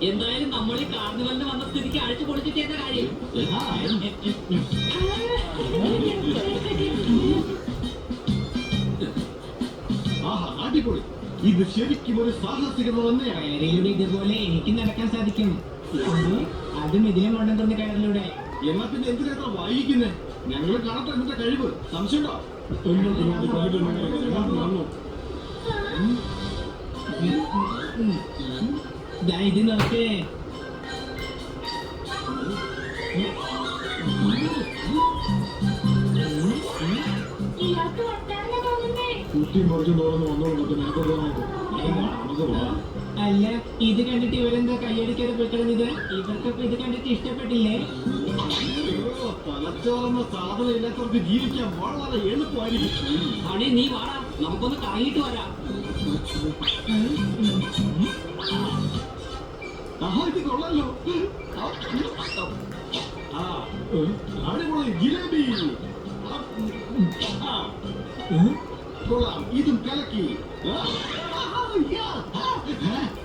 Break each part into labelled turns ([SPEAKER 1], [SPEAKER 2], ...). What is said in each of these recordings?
[SPEAKER 1] എന്തായാലും നമ്മൾ ഈ കാർണിവലിന് വന്ന സ്ഥിതിക്ക് അഴിച്ചു പൊളിച്ചിട്ട് എന്താ കാര്യം?
[SPEAKER 2] അടിപൊളി. ഇത് ശരിക്കും ഒരു സാഹസികത തന്നെയാണ്.
[SPEAKER 3] കയറിലൂടെ ഇതുപോലെ എനിക്ക് നടക്കാൻ സാധിക്കും, അതും ഇതിലും കൊണ്ടുവന്ന കയറിലൂടെ.
[SPEAKER 2] എന്നാ പിന്നെ എന്തിനാ വായിക്കുന്നേ? ഞങ്ങൾ കാണട്ടെ എന്നിട്ട് കഴിവ്. സംശയമുണ്ടോ?
[SPEAKER 3] ഇത് നോക്കേ,
[SPEAKER 2] കുട്ടിയും പറിച്ചും തോന്നുന്നു വന്നോളൂ.
[SPEAKER 3] അല്ല ഇത് കണ്ടിട്ട് ഇവരെന്താ കൈയടിക്കാതെ പോയിക്കളഞ്ഞത്? ഇവർക്കൊക്കെ ഇത് കണ്ടിട്ട് ഇഷ്ടപ്പെട്ടില്ലേ?
[SPEAKER 2] തലച്ചോറെന്ന സാധനം ഇല്ലാത്തവർക്ക് ജീവിക്കാൻ വളരെ എളുപ്പമായിരിക്കും.
[SPEAKER 1] അണി നീ വാടാ, നമുക്കൊന്ന് കറങ്ങിയിട്ട് വരാം.
[SPEAKER 2] ഇത് കൊള്ളാലോ. അടിപൊളി ജിലേബി. കൊള്ളാം, ഇതും കലക്കി.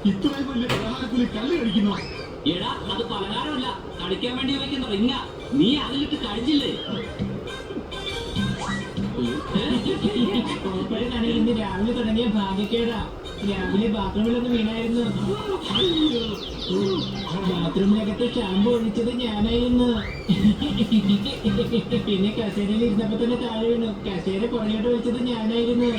[SPEAKER 2] ഇത്രയും വലിയ പലഹാരത്തിൽ കല്ല് കഴിക്കുന്നു.
[SPEAKER 1] എടാ അത് പലഹാരമല്ല, കളിക്കാൻ വേണ്ടി വയ്ക്കുന്ന റിങ്ങ. നീ അതിലിട്ട് കഴിച്ചില്ലേ?
[SPEAKER 3] ഇന്ന് രാവിലെ തുടങ്ങിയ ഭാഗ്യക്കേടാ. രാവിലെ ബാത്റൂമിലൊന്ന് വീണായിരുന്നു. ബാത്റൂമിനകത്ത് ഷാമ്പു ഒഴിച്ചത് ഞാനായിരുന്നു. പിന്നെ കസേരയിൽ ഇരുന്നപ്പോ തന്നെ താഴെ വീണു. കസേര പുറകോട്ട് ഒഴിച്ചത് ഞാനായിരുന്നു.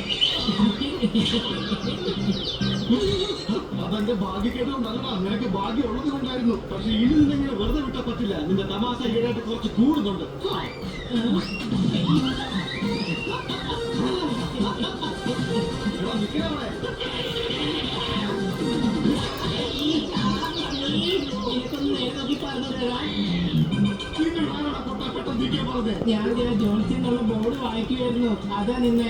[SPEAKER 2] അതെന്റെ ഭാഗ്യക്കേട് കൊണ്ടല്ലടാ, നിനക്ക് ഭാഗ്യം ഉള്ളത് കൊണ്ടായിരുന്നു. പക്ഷെ ഇനി നിന്നെങ്ങനെ വെറുതെ വിട്ടാ പറ്റില്ല. നിന്റെ തമാശ ഈടായിട്ട് കുറച്ച് കൂടുന്നുണ്ട്.
[SPEAKER 3] ഞാൻ ജോൺസിനുള്ള ബോർഡ് വായിക്കുമായിരുന്നു, അതാ നിന്നെ.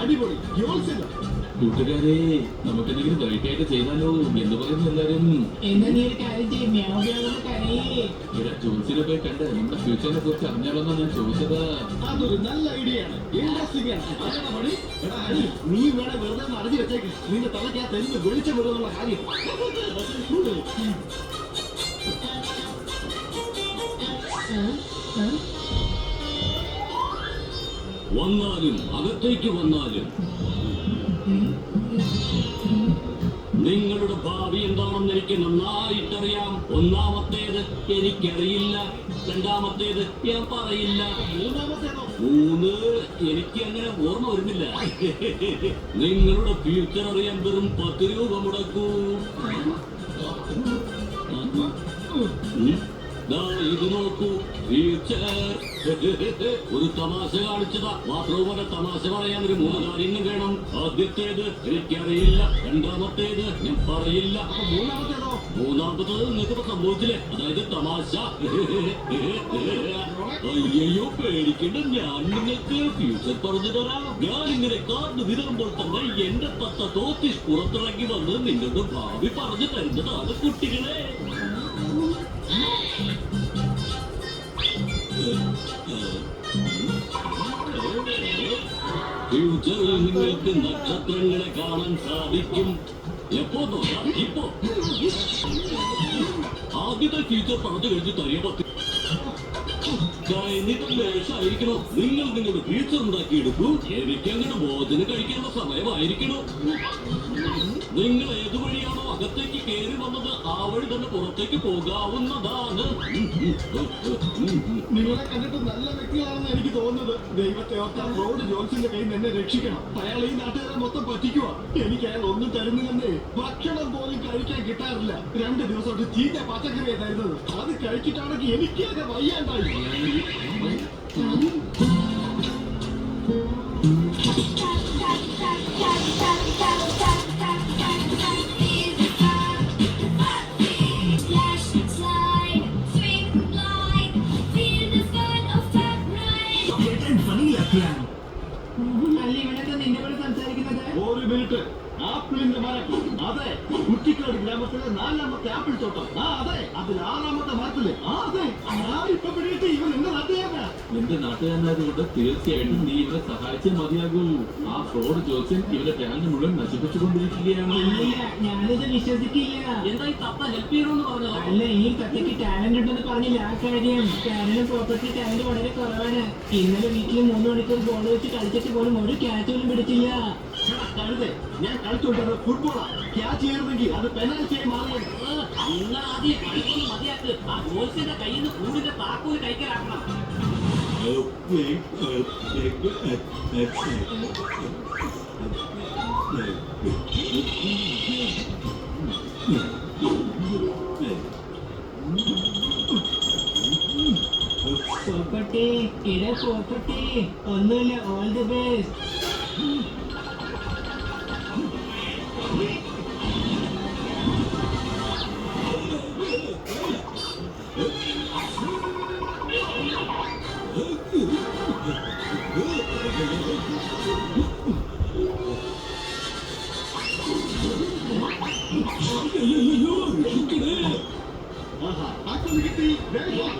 [SPEAKER 2] അടിപൊളി ജോൺസൺ.
[SPEAKER 4] കൂട്ടുകാരെ, നമുക്കെന്തെങ്കിലും കഴിക്കായിട്ട് ചെയ്താലോ എന്ന് പറയുന്നു എല്ലാരും.
[SPEAKER 3] എന്നാ നീ ഒരു കാര്യം ചെയ്യും, കരയേ.
[SPEAKER 4] ഇവിടെ ജോൺസിനെ പോയി കണ്ട് നമ്മുടെ ഫ്യൂച്ചറിനെ കുറിച്ച് അറിഞ്ഞാലോന്നാ ഞാൻ ചോദിച്ചത്.
[SPEAKER 2] അതൊരു നല്ല ഐഡിയ ആണ്. ഇൻട്രസ്റ്റിംഗ് ആണ്. നീ വേണേ വെറുതെ അറിഞ്ഞു വെച്ചേക്ക്. നിന്റെ തലയ്ക്ക് ആ തെരുന്ന് വെളിച്ചം വരുന്നുള്ള കാര്യം.
[SPEAKER 1] വന്നാലും അകത്തേക്ക് വന്നാലും നിങ്ങളുടെ ഭാവി എന്താണെന്ന് എനിക്ക് നന്നായിട്ടറിയാം. ഒന്നാമത്തേത് എനിക്കറിയില്ല, രണ്ടാമത്തേത് ഞാൻ പറയില്ല, മൂന്ന് എനിക്ക് അങ്ങനെ ഓർമ്മ വരുന്നില്ല. നിങ്ങളുടെ ഫ്യൂച്ചർ അറിയാൻ വെറും 10 രൂപ മുടക്കൂ. ഇത് നോക്കൂ, ഫ്യൂച്ചർ. ഒരു തമാശ കാണിച്ചതാ. മാത്രവുമല്ല, തമാശ പറയാൻ ഒരു 3 കാര്യങ്ങൾ വേണം. ആദ്യത്തേത് എനിക്കറിയില്ല, രണ്ടാമത്തേത് ഞാൻ പറയില്ല, മൂന്നാമത്തേത് നിങ്ങൾക്ക് സംഭവിച്ചില്ലേ, അതായത് തമാശ. അയ്യോ പേടിക്കണ്ട, ഞാൻ നിങ്ങൾക്ക് ഫ്യൂച്ചർ പറഞ്ഞു തരാം. ഞാൻ ഇങ്ങനെ കാർഡ് വിതറുമ്പോൾ തന്നെ എന്റെ തത്ത തോത്തിഷ് പുറത്തിറങ്ങി വന്ന് നിങ്ങളുടെ ഭാവി പറഞ്ഞു തരുന്നതാണ് കുട്ടികളെ. ഫ്യൂച്ചറിൽ നിങ്ങൾക്ക് നക്ഷത്രങ്ങളെ കാണാൻ സാധിക്കും. എപ്പോ നോക്കാം? ഇപ്പോ ആദ്യത്തെ ഫ്യൂച്ചർ പറഞ്ഞു കഴിഞ്ഞ് തയ്യപ്പത്തി കഴിഞ്ഞിട്ട് ലേശായിരിക്കണോ. നിങ്ങൾ നിങ്ങളുടെ ഫ്യൂച്ചർ ഉണ്ടാക്കിയെടുക്കൂ. എനിക്ക് അങ്ങോട്ട് ഭോജനം കഴിക്കാനുള്ള സമയമായിരിക്കണോ. നിങ്ങൾ ഏതു വഴിയാണോ അകത്തേക്ക് കയറി വന്നത് ആ വഴി തന്നെ പുറത്തേക്ക് പോകാവുന്നതാണ്.
[SPEAKER 2] നിങ്ങളെ കണ്ടിട്ട് നല്ല വ്യക്തിയാണെന്ന് എനിക്ക് തോന്നുന്നത്. ദൈവത്തെ ഓർത്താൽ റോഡ് ജോൺസിന്റെ കയ്യിൽ നിന്ന് എന്നെ രക്ഷിക്കണം. അയാൾ ഈ നാട്ടുകാരെ മൊത്തം പറ്റിക്കുക. എനിക്ക് അയാൾ ഒന്നും തരുന്നില്ലെന്നേ. ഭക്ഷണം പോലും കഴിക്കാൻ കിട്ടാറില്ല. 2 ദിവസമായിട്ട് ചീത്ത പച്ചക്കറിയെ തരുന്നത്. അത് കഴിച്ചിട്ടാണെങ്കിൽ എനിക്കൊക്കെ വയ്യാണ്ടായി.
[SPEAKER 3] അല്ല ഇവനെന്താ നിന്റെ കൂടെ സംസാരിക്കുന്നത്?
[SPEAKER 2] ഒരു മിനിറ്റ്. ആപ്പിളിന്റെ മരം, അതെ. കുറ്റിക്കാട് ഗ്രാമത്തിലെ 4ാമത്തെ ആപ്പിൾ തോട്ടം. അതെ, അതിൽ 6ാമത്തെ മരത്തില്. അതെ, ഞാൻ ഇപ്പൊ പിടിയിട്ട് ഇവൻ എന്റെ നാട്ടുകാരനാ.
[SPEAKER 4] നിന്റെ നാട്ടുകാരനായതുകൊണ്ട് തീർച്ചയായിട്ടും നീ ഇവരെ സഹായിച്ചേ മതിയാകൂ. ആ ഫ്രോഡ് ജോത്സ്യൻ ഇവരുടെ ടാങ്ക് മുഴുവൻ നശിപ്പിച്ചുകൊണ്ടിരിക്കുകയാണ്.
[SPEAKER 3] ഇല്ല, ഞാനിത് വിശ്വസിക്കില്ല.
[SPEAKER 1] എന്താ ഈ തത്ത ഹെൽപ്പ് ചെയ്യണമെന്ന് പറഞ്ഞത്?
[SPEAKER 3] അല്ല, ഈ തത്തയ്ക്ക് ടാലന്റ് ഉണ്ടെന്ന് പറഞ്ഞില്ല ആ കാര്യം. കാരണം പ്രോപ്പർട്ടി ടാലന്റ് വളരെ കുറവാണ്. ഇന്നലെ വീട്ടിൽ 3 മണിക്കൂർ ബോൾ വെച്ച് കളിച്ചിട്ട് പോലും ഒരു ക്യാച്ച് പോലും പിടിച്ചില്ല.
[SPEAKER 2] കഴുതേ, ഞാൻ കളിച്ചോണ്ടിരുന്നത് ഫുട്ബോളാ. ക്യാച്ച് ചെയ്യണമെങ്കിൽ അത് പെനാൽറ്റിയായി മാറിയത്.
[SPEAKER 1] നിങ്ങൾ ആദ്യം കളിക്കൊന്ന് മതിയാക്ക്. ആ ജോത്സ്യന്റെ കയ്യിൽ നിന്ന് കൂടിന്റെ താക്കോല് കൈക്കലാക്കണം.
[SPEAKER 3] പ്രോപ്പർട്ടി പ്രോപ്പർട്ടി ഒന്നുമില്ല. All the best.
[SPEAKER 2] താക്കോല് കിട്ടി. വേഗം.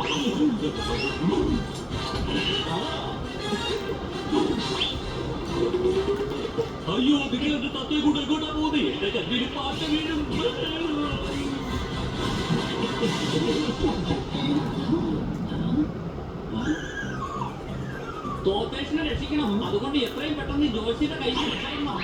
[SPEAKER 1] അയ്യോ, നിങ്ങൾ എന്റെ തത്തയെ കൂടെ എങ്ങോട്ടാ പോകുന്നത്? എന്റെ കയ്യിൽ പാറ്റ വീഴും. തോത്തേഷിനെ രക്ഷിക്കണം. അതുകൊണ്ട് എത്രയും പെട്ടെന്ന് ജോഷിയുടെ കയ്യിൽ രക്ഷപ്പെടണം.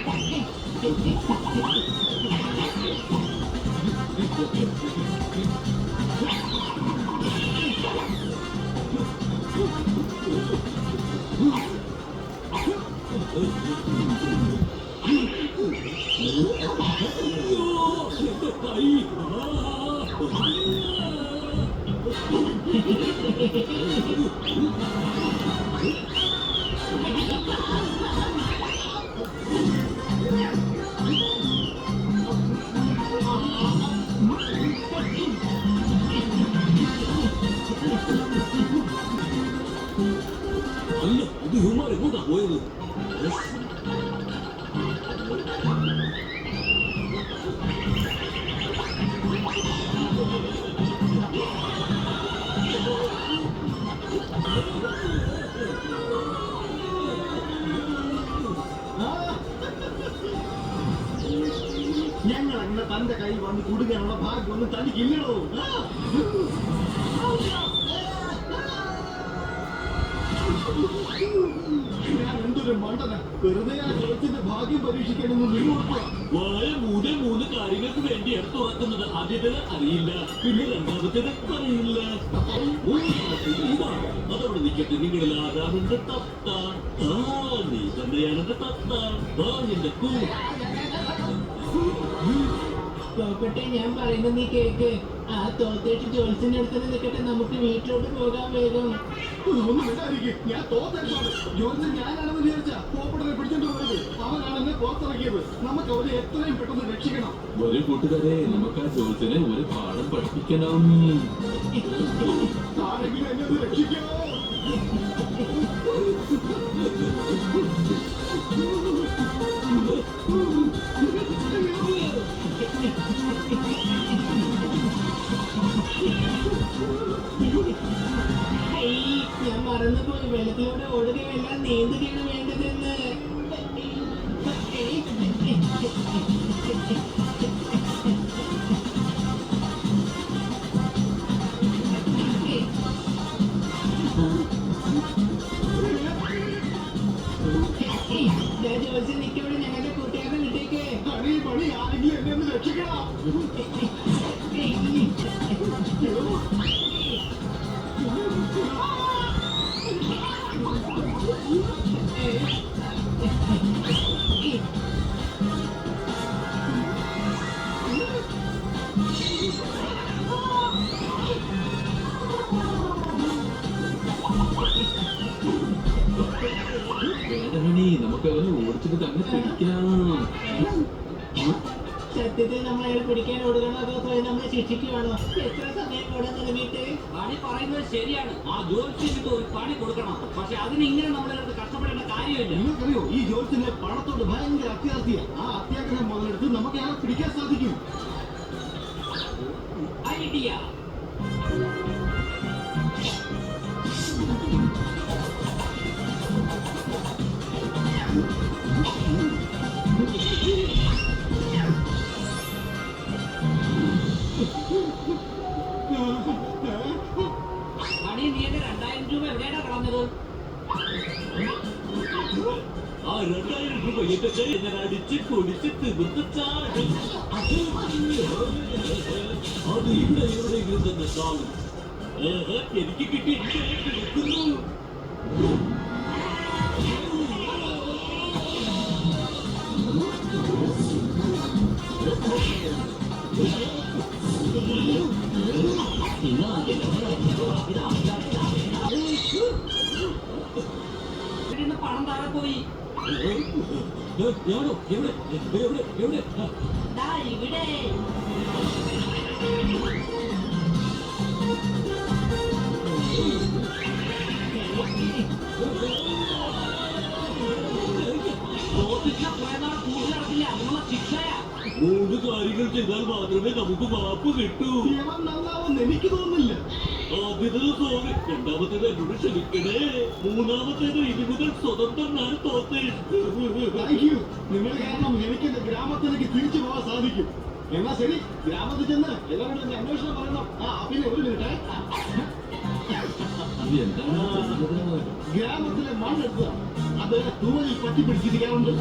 [SPEAKER 1] അല്ല, ഇത് ഹ്യൂമാൻ എങ്ങോട്ടാ പോയത്?
[SPEAKER 2] ഞങ്ങൾ അങ്ങനെ തന്റെ കൈ വന്ന് കുടുങ്ങാനുള്ള ഭാഗ്യമൊന്നും തനിക്കില്ലടോ. ഞാൻ എന്തൊരു മണ്ടന. വെറുതെ ആ ജോലത്തിന്റെ ഭാഗ്യം പരീക്ഷിക്കാനൊന്നും നീ കൊടുക്കുക.
[SPEAKER 1] വളരെ 3 കാര്യങ്ങൾക്ക് വേണ്ടിയാണ് തുറക്കുന്നത്. ആദ്യത്തേത് അറിയില്ല, പിന്നെ രണ്ടാമത്തേത് അറിയില്ല, മൂന്നാമത്തേത് ഇതാണ്. അതവിടെ നിൽക്കട്ടെ. നിങ്ങളിൽ ആരാണ് എന്റെ തത്ത? നീ തന്നെയാണ് എന്റെ തത്ത. എന്റെ കൂ.
[SPEAKER 3] പ്രോപ്പർട്ടി, ഞാൻ പറയുന്നത് നീ കേക്ക്. ആ തോത്തേട്ട് ജോത്സ്യന്റെ അടുത്ത് നിൽക്കട്ടെ. നമുക്ക് വീട്ടിലോട്ട് പോകാൻ വേഗം.
[SPEAKER 2] ഒന്നും ഇടായിരിക്കും. ഞാൻ തോറ്റാണ്. ജോലിച്ച് ഞാനാണെന്ന് വിചാരിച്ച പോപ്പടനെ പിടിച്ചോണ്ട് പോയത്. അവനാണ് എന്നെ പുറത്തിറക്കിയത്. നമുക്ക് അവരെ എത്രയും പെട്ടെന്ന് രക്ഷിക്കണം.
[SPEAKER 4] ഒരു കൂട്ടുകാരെ, നമുക്ക് ആ ജോത്സ്യനെ ഒരു പാഠം പഠിപ്പിക്കണം.
[SPEAKER 2] ആരെങ്കിലും എന്നെ ഒന്ന് രക്ഷിക്കോ.
[SPEAKER 3] ഞാൻ മറന്നുപോയി. വെള്ളത്തിലൂടെ ഓടുകയല്ല, നീന്തുകയാണ് വേണ്ടതെന്ന്. ജോത്സ്യൻ നിൽക്കവിടെ. ഞങ്ങളുടെ കൂട്ടുകാരെ വിട്ടേക്ക്.
[SPEAKER 2] പണി പണി, ആരെങ്കിലും എന്നെ ഒന്ന് രക്ഷിക്കണം.
[SPEAKER 4] വേദമണി, നമുക്ക് അവനെ ഓടിച്ചിട്ട് തന്നെ പിടിക്കാം.
[SPEAKER 3] സത്യം സത്യത്തിൽ നമ്മൾ അയാൾ പിടിക്കാൻ ഓടുകയാണോ അതോ സ്വയം നമ്മളെ ശിക്ഷിക്കുകയാണോ? എത്ര സമയം കൂടെ നിലവിട്ട്
[SPEAKER 1] പണി പറയുന്നത് ശരിയാണ്. ആ ജോലിക്ക് ഒരു പണി കൊടുക്കണം. പക്ഷെ അതിന് ഇങ്ങനെ നമ്മളെടുത്ത് കഷ്ടപ്പെടേണ്ട കാര്യമില്ല.
[SPEAKER 2] നിങ്ങൾക്കറിയോ ഈ ജോലിസിന് പണത്തോട് ഭയങ്കര അത്യാർത്ഥിയാ. ആ അത്യാഗ്രഹം മുതലെടുത്ത് നമുക്ക് അയാളെ പിടിക്കാൻ സാധിക്കും.
[SPEAKER 1] ഐഡിയ. പണി നീക്ക് 2000 രൂപ എവിടെയാണ് കളഞ്ഞത്? ആ 2000 രൂപ എന്റെ കയ്യിൽ ഞാൻ അടിച്ച് കുടിച്ച് തിമിർത്ത് ചാടും. അത് ഇവിടെ എവിടെയെങ്കിലും തന്നെ കാണും. എനിക്ക് കിട്ടി കിട്ടുന്നു. പണം താഴെ പോയി. എവിടെ ഇവിടെ മൂന്ന് കാര്യങ്ങൾ ചെയ്താൽ മാത്രമേ നമുക്ക് മാപ്പ് കിട്ടൂ.
[SPEAKER 2] ഇവൻ നന്നാവുമെന്ന് എനിക്ക് തോന്നുന്നില്ല.
[SPEAKER 1] ആദ്യത്തേത് സോറി, രണ്ടാമത്തേത് എന്നോട് ക്ഷമിക്കണേ, മൂന്നാമത്തേത് ഇനി മുതൽ സ്വതന്ത്രനാണ് തോന്നേ.
[SPEAKER 2] Thank you. നിങ്ങൾ കാരണം എനിക്ക് എന്റെ ഗ്രാമത്തിലേക്ക് തിരിച്ചു പോകാൻ സാധിക്കും. എന്നാ ശരി, ഗ്രാമത്തിൽ ചെന്ന് എല്ലാവരും എന്റെ അന്വേഷണം പറയണം. പിന്നെ ഒരു മിനിറ്റ്. ഗ്രാമത്തിലെ മണ്ണെടുക്കുക. അത് തൂവലിൽ പറ്റി പിടിച്ചിരിക്കാറുണ്ട്.